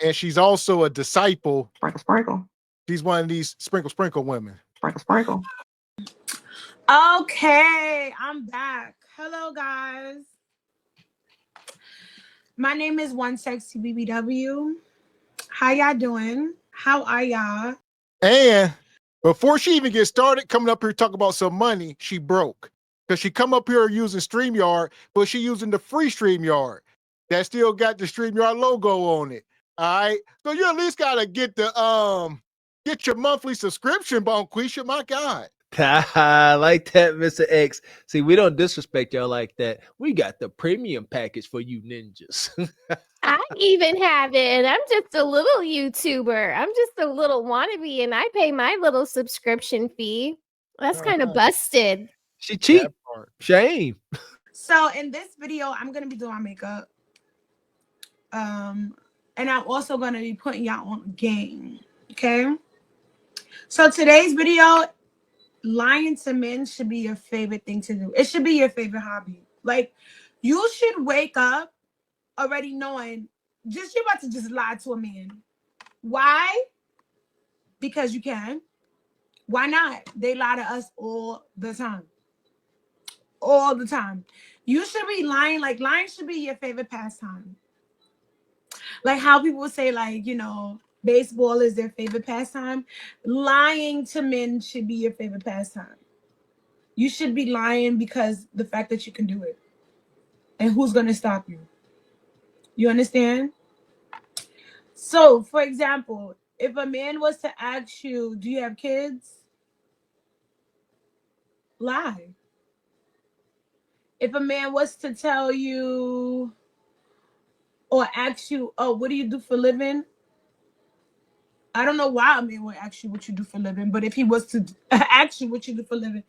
And she's also a disciple. Sprinkle, sprinkle. She's one of these sprinkle women. Sprinkle, sprinkle. Okay, I'm back. Hello, guys. My name is One Sexy BBW. How y'all doing? How are y'all? And before she even gets started coming up here talking about some money, she broke. Because she come up here using StreamYard, but she using the free StreamYard that still got the StreamYard logo on it. All right. So you at least gotta get your monthly subscription, Bonquisha. My God. I like that, Mr. X. See, we don't disrespect y'all like that. We got the premium package for you ninjas. I even have it, and I'm just a little YouTuber. I'm just a little wannabe, and I pay my little subscription fee. That's kind of busted. She cheap. Shame. So in this video, I'm gonna be doing my makeup. And I'm also gonna be putting y'all on game. Okay. So today's video, lying to men should be your favorite thing to do. It should be your favorite hobby. Like, you should wake up already knowing you're about to just lie to a man. Why? Because you can. Why not? They lie to us all the time. All the time. You should be lying. Like, lying should be your favorite pastime. Like how people say, like, baseball is their favorite pastime. Lying to men should be your favorite pastime. You should be lying because the fact that you can do it. And who's going to stop you? You understand? So, for example, if a man was to ask you, do you have kids? Lie. If a man was to tell you or ask you, oh, what do you do for a living? I don't know why a man would ask you what you do for a living, but if he was to ask you what you do for a living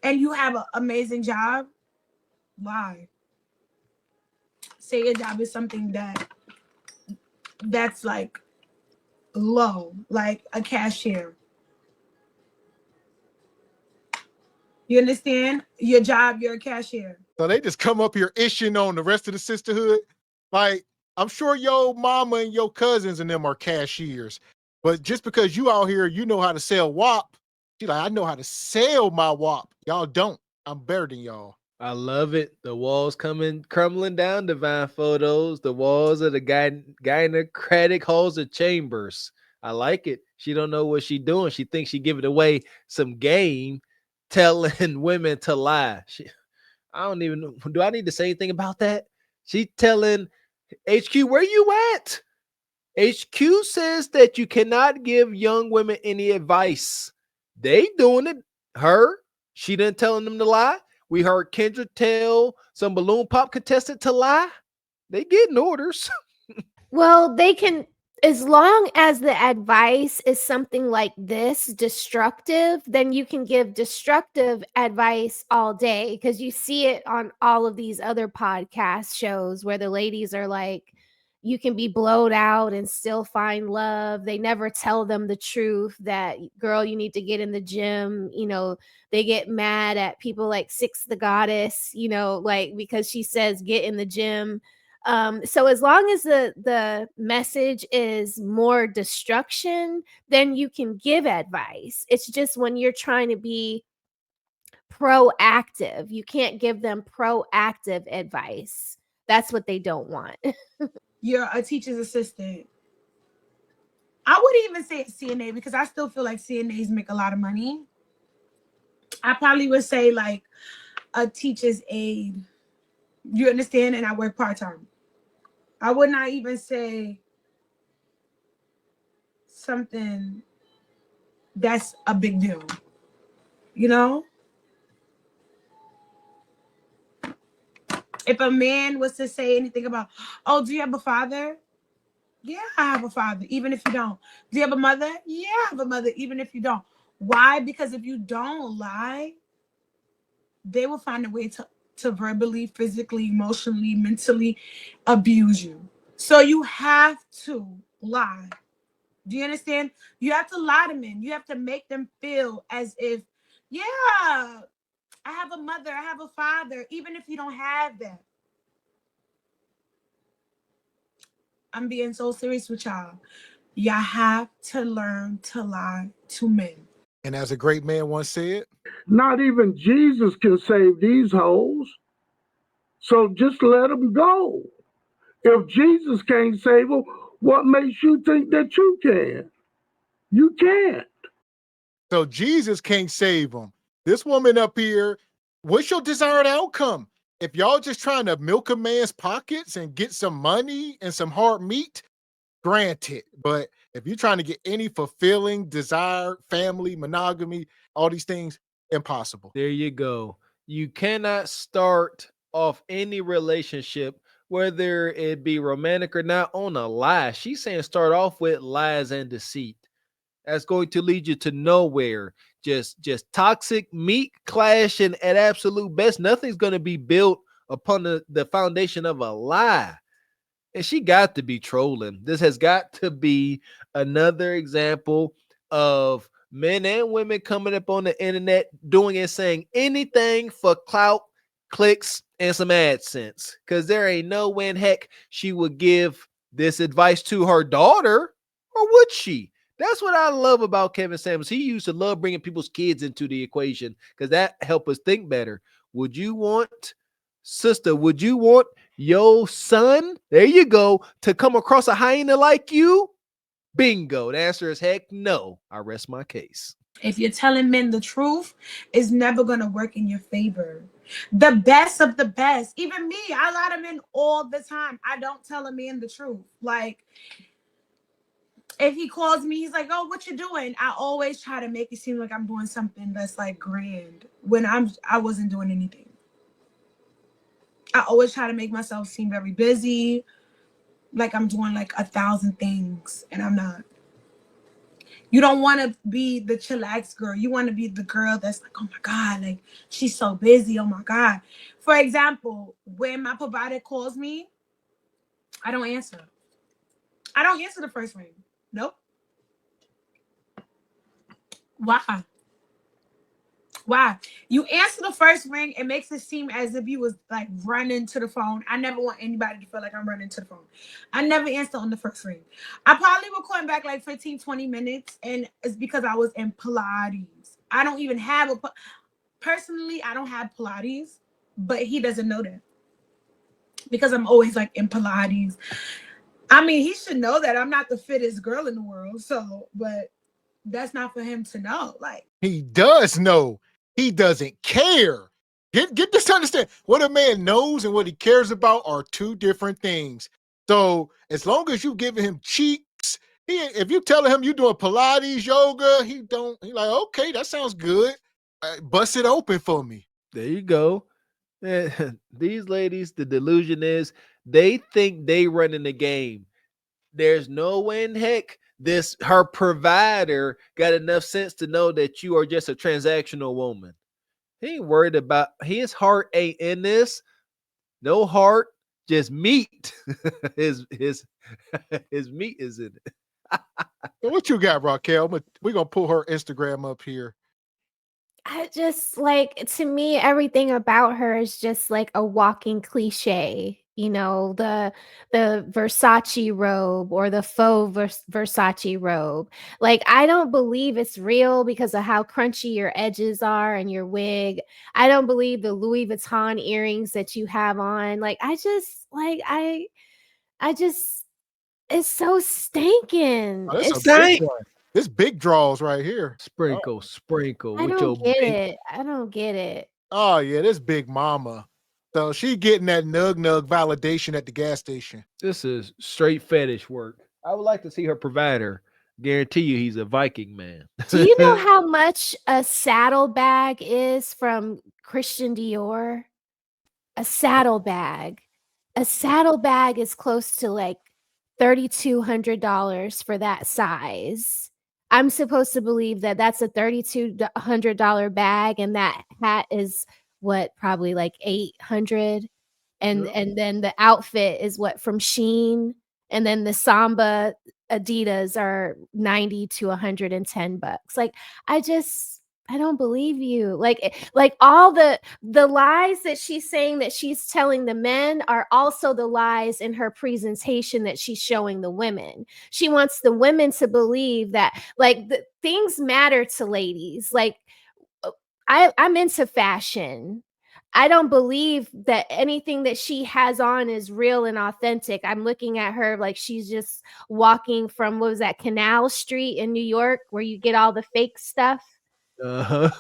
and you have an amazing job, lie. Say your job is something that's like low, like a cashier. You understand? Your job, you're a cashier. So they just come up here ishing on the rest of the sisterhood. Like, I'm sure your mama and your cousins and them are cashiers. But just because you out here, you know how to sell WAP. She like, I know how to sell my WAP. Y'all don't. I'm better than y'all. I love it. The walls crumbling down, divine photos. The walls of the gynocratic halls of chambers. I like it. She don't know what she doing. She thinks she giving away some game, telling women to lie. I don't even know. Do I need to say anything about that? She telling HQ, where you at? HQ says that you cannot give young women any advice. They doing it. She didn't telling them to lie. We heard Kendra tell some balloon pop contestant to lie. They getting orders. Well, they can, as long as the advice is something like this, destructive, then you can give destructive advice all day, because you see it on all of these other podcast shows where the ladies are like, you can be blowed out and still find love. They never tell them the truth that, girl, you need to get in the gym. They get mad at people like Six the Goddess, like because she says get in the gym. So as long as the message is more destruction, then you can give advice. It's just when you're trying to be proactive, you can't give them proactive advice. That's what they don't want. You're a teacher's assistant. I wouldn't even say it's CNA because I still feel like CNAs make a lot of money. I probably would say like a teacher's aide. You understand? And I work part-time. I would not even say something that's a big deal. If a man was to say anything about, oh, do you have a father? Yeah, I have a father, even if you don't. Do you have a mother? Yeah, I have a mother, even if you don't. Why? Because if you don't lie, they will find a way to verbally, physically, emotionally, mentally abuse you. So you have to lie. Do you understand? You have to lie to men. You have to make them feel as if, yeah, I have a mother, I have a father, even if you don't have that. I'm being so serious with y'all. Y'all have to learn to lie to men. And as a great man once said, not even Jesus can save these hoes. So just let them go. If Jesus can't save them, what makes you think that you can? You can't. so Jesus can't save them. This woman up here, what's your desired outcome? If y'all just trying to milk a man's pockets and get some money and some hard meat, granted. But if you're trying to get any fulfilling desire, family, monogamy, all these things, impossible. There you go. You cannot start off any relationship, whether it be romantic or not, on a lie. She's saying start off with lies and deceit. That's going to lead you to nowhere. Just toxic meat clash, and at absolute best, nothing's going to be built upon the foundation of a lie. And she got to be trolling. This has got to be another example of men and women coming up on the internet doing and saying anything for clout, clicks, and some AdSense. Because there ain't no way in heck she would give this advice to her daughter, or would she? That's what I love about Kevin Samuels. He used to love bringing people's kids into the equation because that helped us think better. Would you want, sister, would you want your son, there you go, to come across a hyena like you? Bingo. The answer is heck no. I rest my case. If you're telling men the truth, it's never going to work in your favor. The best of the best. Even me, I lie to men all the time. I don't tell a man the truth. Like, if he calls me, he's like, oh, what you doing? I always try to make it seem like I'm doing something that's like grand when I wasn't doing anything. I always try to make myself seem very busy, like I'm doing like 1,000 things, and I'm not. You don't want to be the chillax girl. You want to be the girl that's like, oh my God, like she's so busy. Oh my God. For example, when my provider calls me, I don't answer. I don't answer the first ring. Nope. Why? Why? You answer the first ring, it makes it seem as if you was like running to the phone. I never want anybody to feel like I'm running to the phone. I never answer on the first ring. I probably will call him back like 15, 20 minutes, and it's because I was in Pilates. I don't even have personally, I don't have Pilates, but he doesn't know that because I'm always like in Pilates. I mean, he should know that I'm not the fittest girl in the world. So, but that's not for him to know. Like, he does know. He doesn't care. Get this to understand. What a man knows and what he cares about are two different things. So as long as you giving him cheeks, if you telling him you doing Pilates, yoga, he like, okay, that sounds good. Bust it open for me. There you go. These ladies, the delusion is they think they running the game. There's no way in heck her provider got enough sense to know that you are just a transactional woman. He ain't worried about, his heart ain't in this. No heart, just meat. his meat is in it. What you got, Raquel? We're gonna pull her Instagram up here. I just like, to me, everything about her is just like a walking cliche. You know, the Versace robe or the faux Versace robe. Like, I don't believe it's real because of how crunchy your edges are and your wig. I don't believe the Louis Vuitton earrings that you have on. Like, I just it's so stinking. Oh, It's big one. This big draws right here. Sprinkle. I don't get it. I don't get it. Oh yeah, this big mama. So she getting that nug validation at the gas station. This is straight fetish work. I would like to see her provider. Guarantee you he's a Viking man. Do you know how much a saddle bag is from Christian Dior? A saddle bag. A saddle bag is close to like $3,200 for that size. I'm supposed to believe that that's a $3,200 bag, and that hat is what, probably like $800, and then the outfit is what, from Shein, and then the Samba Adidas are $90 to $110. Like, I just I don't believe you. Like all the lies that she's saying that she's telling the men are also the lies in her presentation that she's showing the women. She wants the women to believe that like things matter to ladies. Like I'm into fashion. I don't believe that anything that she has on is real and authentic. I'm looking at her like she's just walking from, what was that, Canal Street in New York, where you get all the fake stuff. Uh-huh.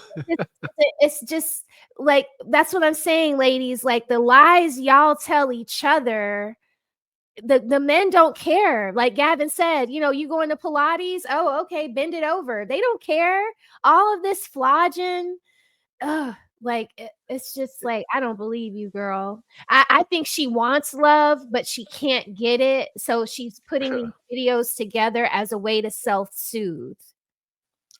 It's just like, that's what I'm saying, ladies. Like the lies y'all tell each other, the men don't care. Like Gavin said, you know, you going to Pilates? Oh, okay, bend it over. They don't care. All of this flogging, like it's just like, I don't believe you, girl. I think she wants love, but she can't get it. So she's putting these videos together as a way to self-soothe.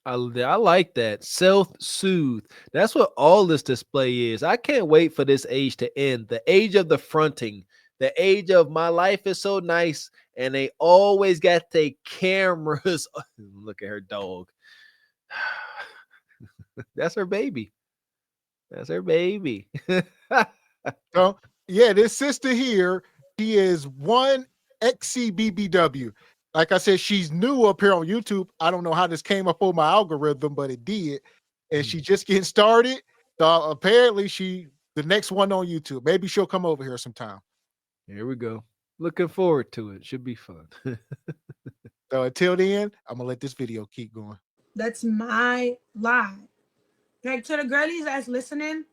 I like that. Self-soothe. That's what all this display is. I can't wait for this age to end. The age of the fronting. The age of my life is so nice. And they always got their cameras. Look at her dog. That's her baby. That's her baby. So, yeah, this sister here, she is one XCBBW. Like I said, she's new up here on YouTube. I don't know how this came up on my algorithm, but it did. And she's just getting started. So apparently the next one on YouTube. Maybe she'll come over here sometime. Here we go. Looking forward to it. Should be fun. So until then, I'm gonna let this video keep going. That's my lie. Like, to the girlies that's listening,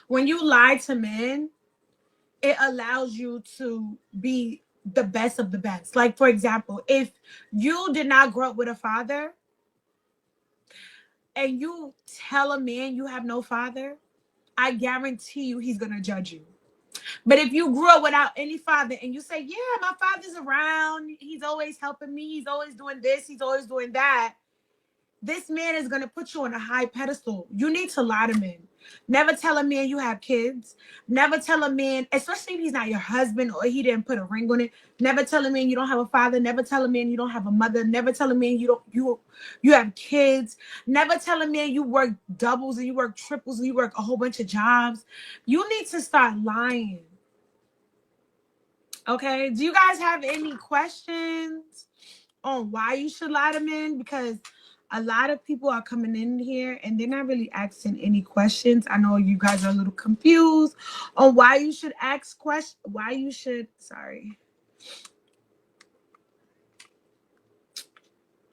when you lie to men, it allows you to be the best of the best. Like, for example, if you did not grow up with a father and you tell a man you have no father, I guarantee you he's going to judge you. But if you grew up without any father and you say, yeah, my father's around, he's always helping me, he's always doing this, he's always doing that, this man is going to put you on a high pedestal. You need to lie to men. Never tell a man you have kids. Never tell a man, especially if he's not your husband or he didn't put a ring on it. Never tell a man you don't have a father. Never tell a man you don't have a mother. Never tell a man you have kids. Never tell a man you work doubles and you work triples and you work a whole bunch of jobs. You need to start lying. Okay? Do you guys have any questions on why you should lie to men? Because a lot of people are coming in here and they're not really asking any questions. I know you guys are a little confused on why you should ask questions. Sorry.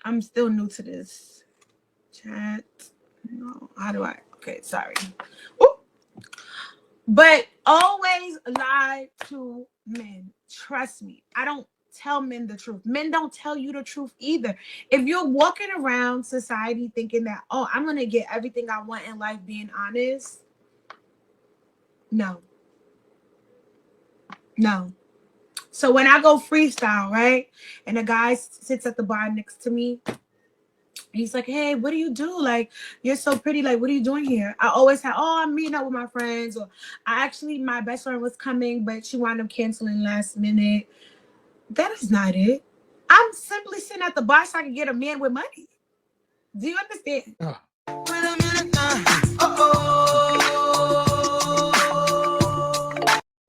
I'm still new to this chat. No, how do I? Okay, sorry. Ooh. But always lie to men. Trust me. I don't tell men the truth. Men don't tell you the truth either. If you're walking around society thinking that, oh, I'm going to get everything I want in life being honest. No. So when I go freestyle, right? And a guy sits at the bar next to me. He's like, hey, what do you do? Like, you're so pretty. Like, what are you doing here? I always have, I'm meeting up with my friends. Or my best friend was coming, but she wound up canceling last minute. That is not it. I'm simply sitting at the bar so I can get a man with money. Do you understand?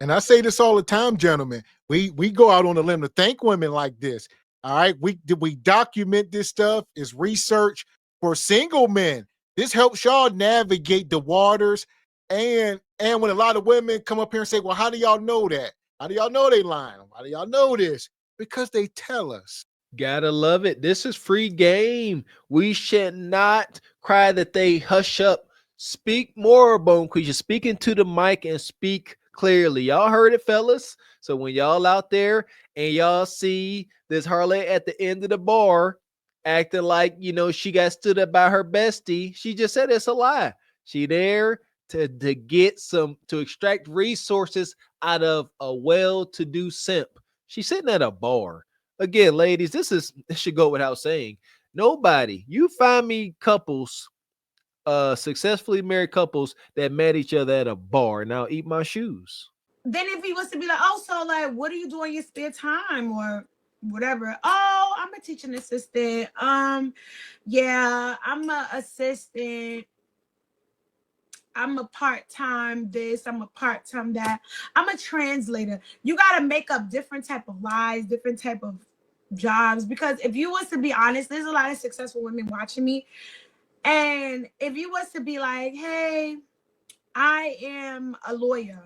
And I say this all the time, gentlemen. We go out on a limb to thank women like this. All right. We document this stuff. It's research for single men. This helps y'all navigate the waters. And when a lot of women come up here and say, well, how do y'all know that? How do y'all know they lying? How do y'all know this? Because they tell us. Gotta love it. This is free game. We should not cry that they hush up. Speak more, Bone Queen. You're speaking to the mic and speak clearly. Y'all heard it, fellas. So when y'all out there and y'all see this harlot at the end of the bar acting like, she got stood up by her bestie, she just said it's a lie. She there to extract resources out of a well-to-do simp. She's sitting at a bar. Again, ladies, this should go without saying. Nobody, you find me couples, successfully married couples that met each other at a bar. Now eat my shoes. Then if he was to be like, oh, so like, what do you do in your spare time or whatever? Oh, I'm a teaching assistant. Yeah, I'm a assistant. I'm a part-time this, I'm a part-time that. I'm a translator. You got to make up different type of lies, different type of jobs, because if you was to be honest, there's a lot of successful women watching me, and if you was to be like, hey, I am a lawyer,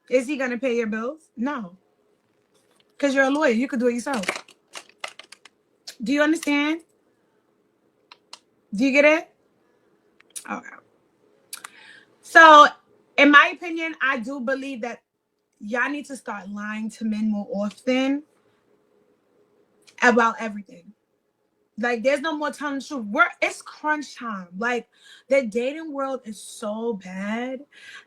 is he going to pay your bills? No, because you're a lawyer, you could do it yourself. Do you understand? Do you get it? Okay. So in my opinion, I do believe that y'all need to start lying to men more often about everything. Like, there's no more telling the truth. It's crunch time. Like, the dating world is so bad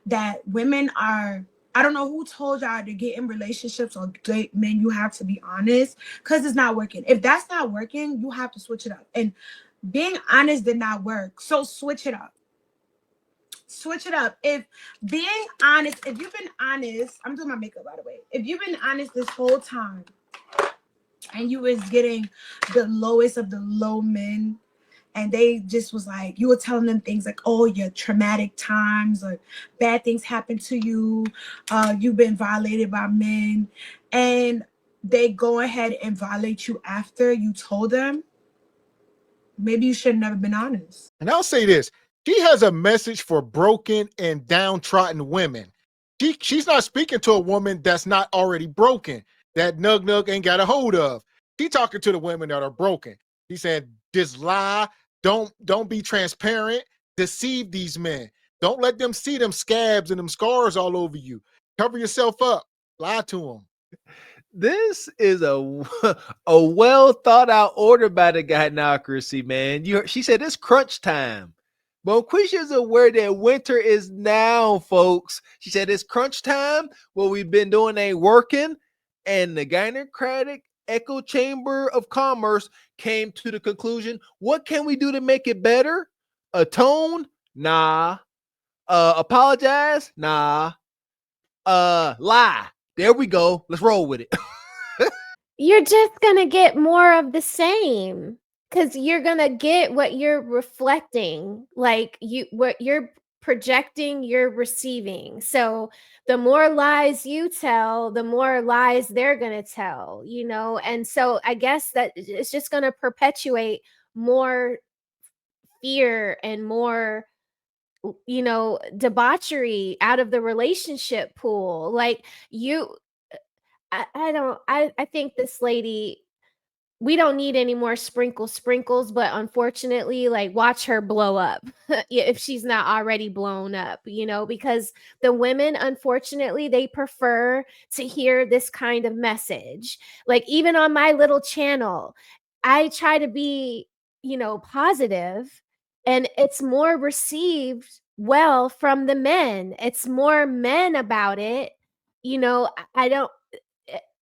that women are, I don't know who told y'all to get in relationships or date men. You have to be honest, because it's not working. If that's not working, you have to switch it up. And being honest did not work. So switch it up. Switch it up. If being honest, if you've been honest, I'm doing my makeup, by the way. If you've been honest this whole time and you was getting the lowest of the low men, and they just was like, you were telling them things like, oh, your traumatic times or bad things happened to you, you've been violated by men, and they go ahead and violate you after you told them, maybe you should have never been honest. And I'll say this. She has a message for broken and downtrodden women. She's not speaking to a woman that's not already broken, that Nug ain't got a hold of. She's talking to the women that are broken. He said, just lie, don't be transparent, deceive these men. Don't let them see them scabs and them scars all over you. Cover yourself up, lie to them. This is a well thought out order by the gynocracy, man. She said it's crunch time. Bonquisha is aware that winter is now, folks. She said it's crunch time. What we've been doing ain't working. And the gynocratic echo chamber of commerce came to the conclusion, what can we do to make it better? Atone? Nah. Apologize? Nah. Lie. There we go. Let's roll with it. You're just gonna get more of the same, because you're gonna get what you're reflecting. Like, what you're projecting, you're receiving. So the more lies you tell, the more lies they're gonna tell, and so I guess that it's just gonna perpetuate more fear and more debauchery out of the relationship pool. Like, I think this lady, we don't need any more sprinkles, but unfortunately, like, watch her blow up if she's not already blown up, because the women, unfortunately, they prefer to hear this kind of message. Like, even on my little channel, I try to be, positive, and it's more received well from the men. It's more men about it. I don't,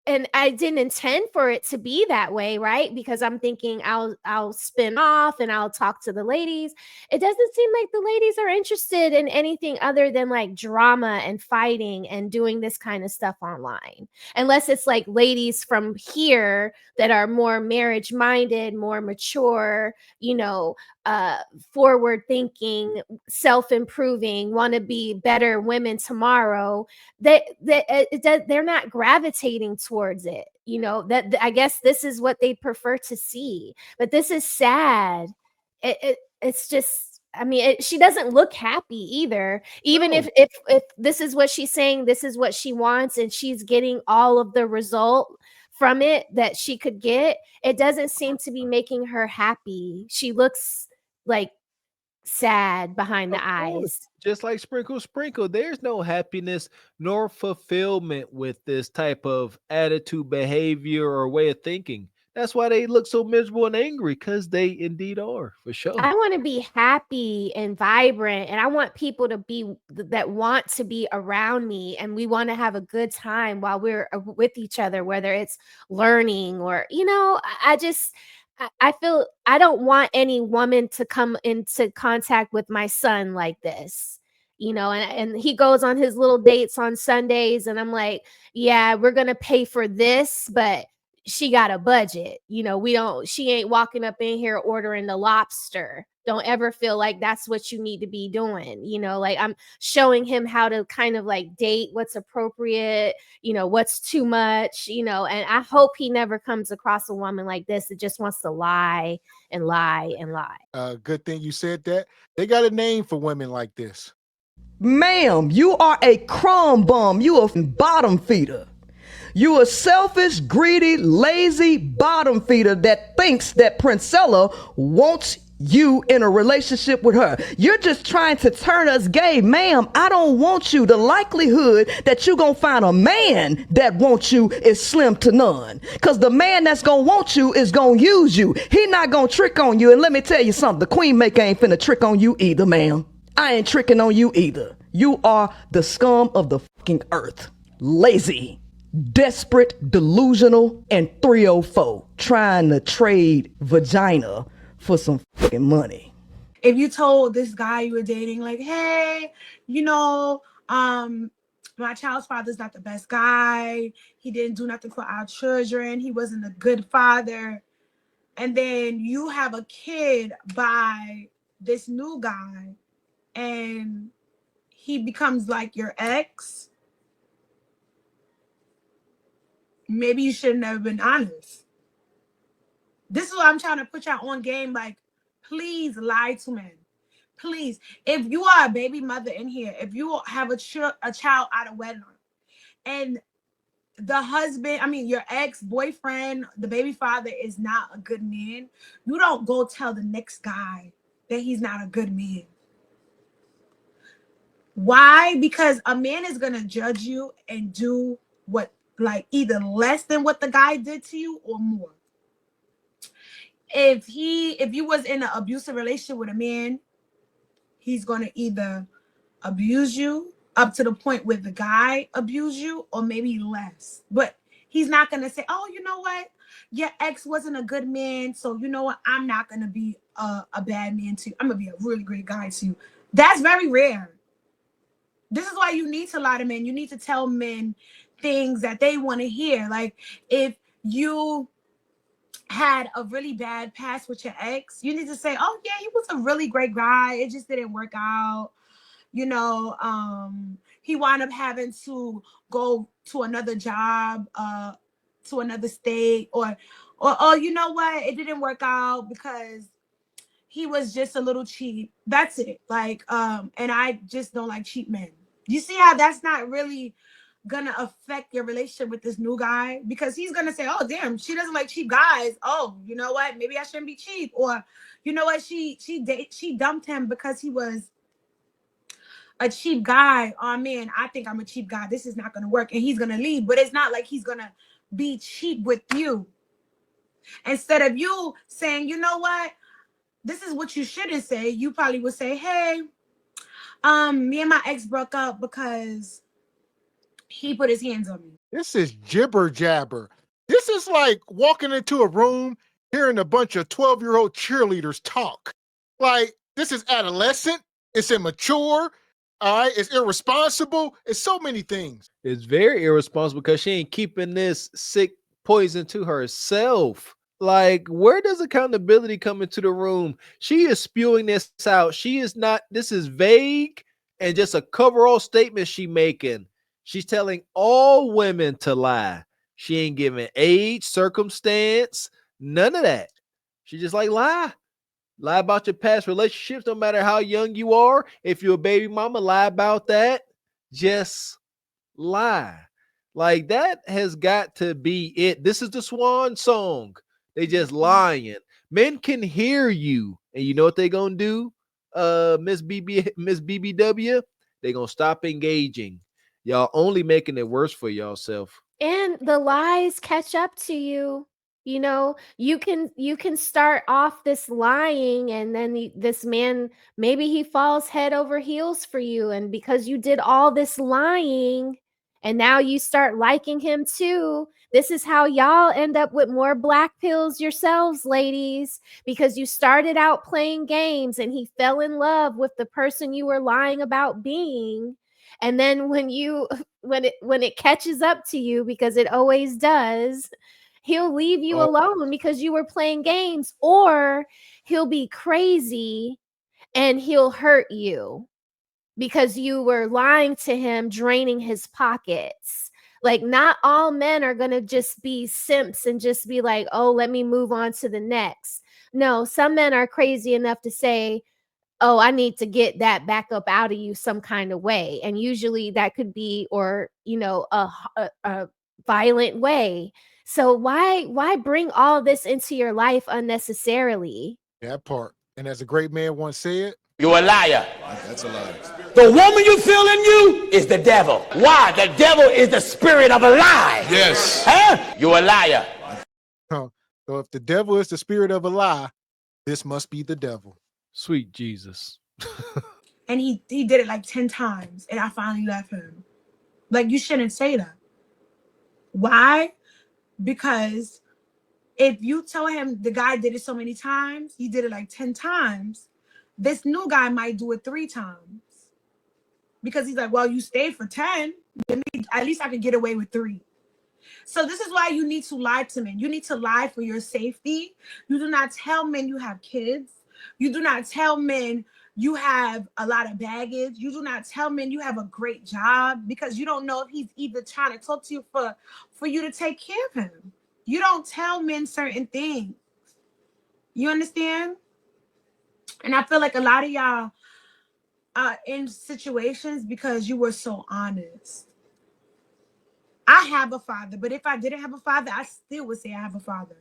and I didn't intend for it to be that way, right? Because I'm thinking I'll spin off and I'll talk to the ladies. It doesn't seem like the ladies are interested in anything other than like drama and fighting and doing this kind of stuff online. Unless it's like ladies from here that are more marriage minded, more mature, forward thinking, self-improving, want to be better women tomorrow. They're not gravitating towards it. That I guess this is what they prefer to see. But this is sad. It's just, I mean, she doesn't look happy either. Even No. if this is what she's saying, this is what she wants, and she's getting all of the result from it that she could get, it doesn't seem to be making her happy. She looks like sad behind the eyes. Just like sprinkle, there's no happiness nor fulfillment with this type of attitude, behavior, or way of thinking. That's why they look so miserable and angry, because they indeed are, for sure. I want to be happy and vibrant, and I want people to be that want to be around me, and we want to have a good time while we're with each other, whether it's learning or, I feel I don't want any woman to come into contact with my son like this, and he goes on his little dates on Sundays, and I'm like, yeah, we're going to pay for this, but she got a budget. You know, she ain't walking up in here ordering the lobster. Don't ever feel like that's what you need to be doing. You know, like I'm showing him how to kind of like date what's appropriate, you know, what's too much, you know, and I hope he never comes across a woman like this that just wants to lie and lie and lie. Good thing you said that. They got a name for women like this. Ma'am, you are a crumb bum. You a bottom feeder. You a selfish, greedy, lazy bottom feeder that thinks that Princella wants you in a relationship with her. You're just trying to turn us gay. Ma'am, I don't want you. The likelihood that you're going to find a man that wants you is slim to none. Because the man that's going to want you is going to use you. He not going to trick on you. And let me tell you something. The queen maker ain't finna trick on you either, ma'am. I ain't tricking on you either. You are the scum of the fucking earth. Lazy, desperate, delusional, and 304 trying to trade vagina for some fucking money. If you told this guy you were dating, like, hey, you know, my child's father's not the best guy. He didn't do nothing for our children. He wasn't a good father. And then you have a kid by this new guy and he becomes like your ex. Maybe you should have never been honest. This is what I'm trying to put y'all on game. Like, please lie to men. Please. If you are a baby mother in here, if you have a child out of wedlock, and the husband, your ex-boyfriend, the baby father is not a good man, you don't go tell the next guy that he's not a good man. Why? Because a man is going to judge you and do what, like, either less than what the guy did to you or more. If you was in an abusive relationship with a man, he's going to either abuse you up to the point where the guy abused you, or maybe less. But he's not going to say, oh, you know what? Your ex wasn't a good man, so you know what? I'm not going to be a bad man to you. I'm going to be a really great guy to you. That's very rare. This is why you need to lie to men. You need to tell men things that they want to hear. Like, if you had a really bad past with your ex, you need to say, oh yeah, he was a really great guy. It just didn't work out. You know, he wound up having to go to another job, to another state, or you know what? It didn't work out because he was just a little cheap. That's it. Like, and I just don't like cheap men. You see how that's not really gonna affect your relationship with this new guy, because he's gonna say, oh damn, she doesn't like cheap guys. Oh, you know what? Maybe I shouldn't be cheap. Or you know what? She dumped him because he was a cheap guy. Oh man, I think I'm a cheap guy. This is not gonna work, and he's gonna leave. But it's not like he's gonna be cheap with you. Instead of you saying, you know what? This is what you shouldn't say. You probably would say, hey, me and my ex broke up because he put his hands on me. This is jibber jabber. This is like walking into a room, hearing a bunch of 12-year-old cheerleaders talk. Like, this is adolescent. It's immature. All right. It's irresponsible. It's so many things. It's very irresponsible because she ain't keeping this sick poison to herself. Like, where does accountability come into the room? She is spewing this out. She is not, this is vague and just a coverall statement she making. She's telling all women to lie. She ain't giving age, circumstance, none of that. She just like lie. Lie about your past relationships, no matter how young you are. If you're a baby mama, lie about that. Just lie. Like, that has got to be it. This is the swan song. They just lying. Men can hear you, and you know what they gonna do, Miss BBW? They gonna stop engaging. Y'all only making it worse for yourself. And the lies catch up to you. You know, you can start off this lying, and then this man, maybe he falls head over heels for you, and because you did all this lying, and now you start liking him too. This is how y'all end up with more black pills yourselves, ladies, because you started out playing games and he fell in love with the person you were lying about being. And then when it catches up to you, because it always does, He'll leave you Oh. alone because you were playing games, or he'll be crazy and he'll hurt you because you were lying to him, draining his pockets. Like, not all men are going to just be simps and just be like, oh, let me move on to the next. No, some men are crazy enough to say, oh, I need to get that back up out of you some kind of way. And usually that could be, or, you know, a violent way. So why bring all this into your life unnecessarily? That part. And as a great man once said, You're a liar. That's a lie. The woman you feel in you is the devil. Why? The devil is the spirit of a lie. Yes. Huh? You're a liar. huh, so if the devil is the spirit of a lie, this must be the devil. Sweet Jesus. And he did it like 10 times, and I finally left him. Like, you shouldn't say that. Why? Because if you tell him the guy did it so many times, he did it like 10 times, this new guy might do it 3 times. Because he's like, well, you stayed for 10. At least I could get away with 3. So this is why you need to lie to men. You need to lie for your safety. You do not tell men you have kids. You do not tell men you have a lot of baggage. You do not tell men you have a great job, because you don't know if he's either trying to talk to you for you to take care of him. You don't tell men certain things. You understand? And I feel like a lot of y'all are in situations because you were so honest. I have a father, but if I didn't have a father, I still would say I have a father.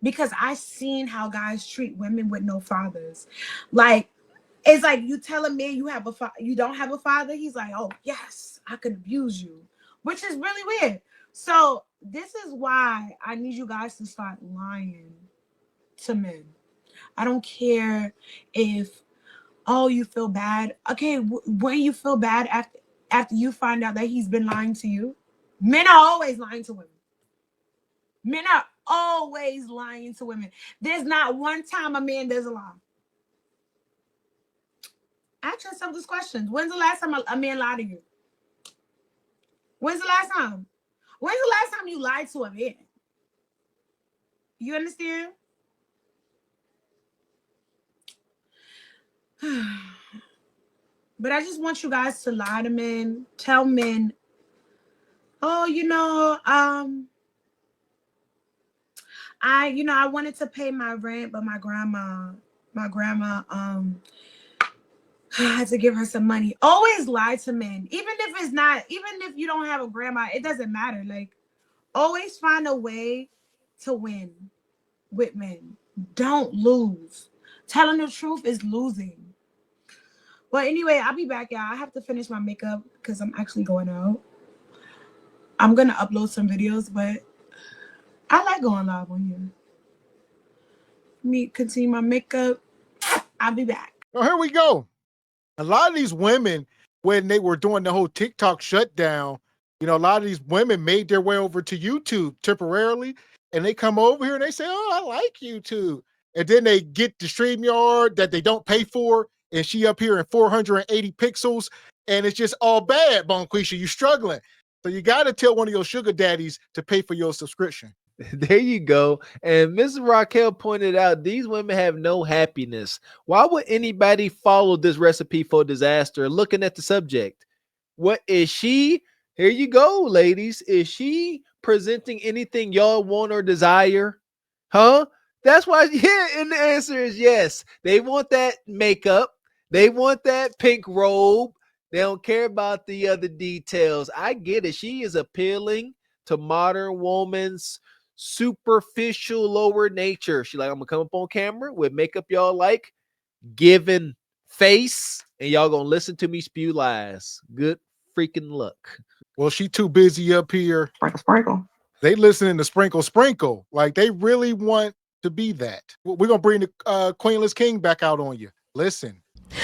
Because I've seen how guys treat women with no fathers. Like, it's like you tell a man you don't have a father. He's like, oh, yes, I could abuse you, which is really weird. So this is why I need you guys to start lying to men. I don't care if, oh, you feel bad. Okay, when you feel bad after you find out that he's been lying to you. Men are always lying to women. Men are always lying to women. There's not one time a man does a lie. Ask yourself this question. When's the last time a man lied to you? When's the last time? When's the last time you lied to a man? You understand? But I just want you guys to lie to men. Tell men, oh, I wanted to pay my rent, but my grandma I had to give her some money. Always lie to men. Even if you don't have a grandma, it doesn't matter. Like, always find a way to win with men. Don't lose. Telling the truth is losing. Well, anyway, I'll be back, y'all. I have to finish my makeup because I'm actually going out. I'm going to upload some videos, but I like going live on here. Let me continue my makeup. I'll be back. Oh, here we go. A lot of these women, when they were doing the whole TikTok shutdown, a lot of these women made their way over to YouTube temporarily, and they come over here and they say, oh, I like YouTube. And then they get the StreamYard that they don't pay for, and she up here in 480 pixels, and it's just all bad, Bonquisha. You're struggling. So you got to tell one of your sugar daddies to pay for your subscription. There you go. And Mrs. Raquel pointed out these women have no happiness. Why would anybody follow this recipe for disaster looking at the subject? What is she? Here you go, ladies. Is she presenting anything y'all want or desire? Huh? That's why, yeah, and the answer is yes. They want that makeup. They want that pink robe. They don't care about the other details. I get it. She is appealing to modern woman's superficial lower nature. She like, I'm gonna come up on camera with makeup y'all like, giving face, and y'all gonna listen to me spew lies. Good freaking luck. Well, she too busy up here. Sprinkle. They listening to sprinkle. Like, they really want to be that. We're gonna bring the Queenless King back out on you. Listen.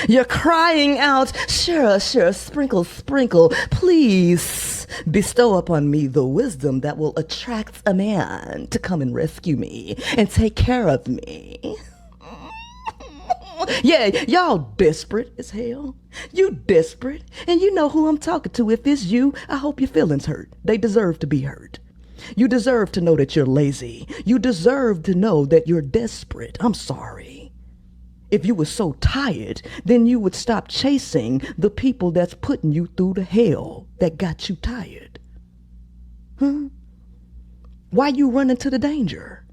You're crying out, sure, sprinkle, please bestow upon me the wisdom that will attract a man to come and rescue me and take care of me. Yeah, y'all desperate as hell. You desperate, and you know who I'm talking to. If it's you, I hope your feelings hurt. They deserve to be hurt. You deserve to know that you're lazy. You deserve to know that you're desperate. I'm sorry. If you were so tired, then you would stop chasing the people that's putting you through the hell that got you tired. Huh? Why you running to the danger?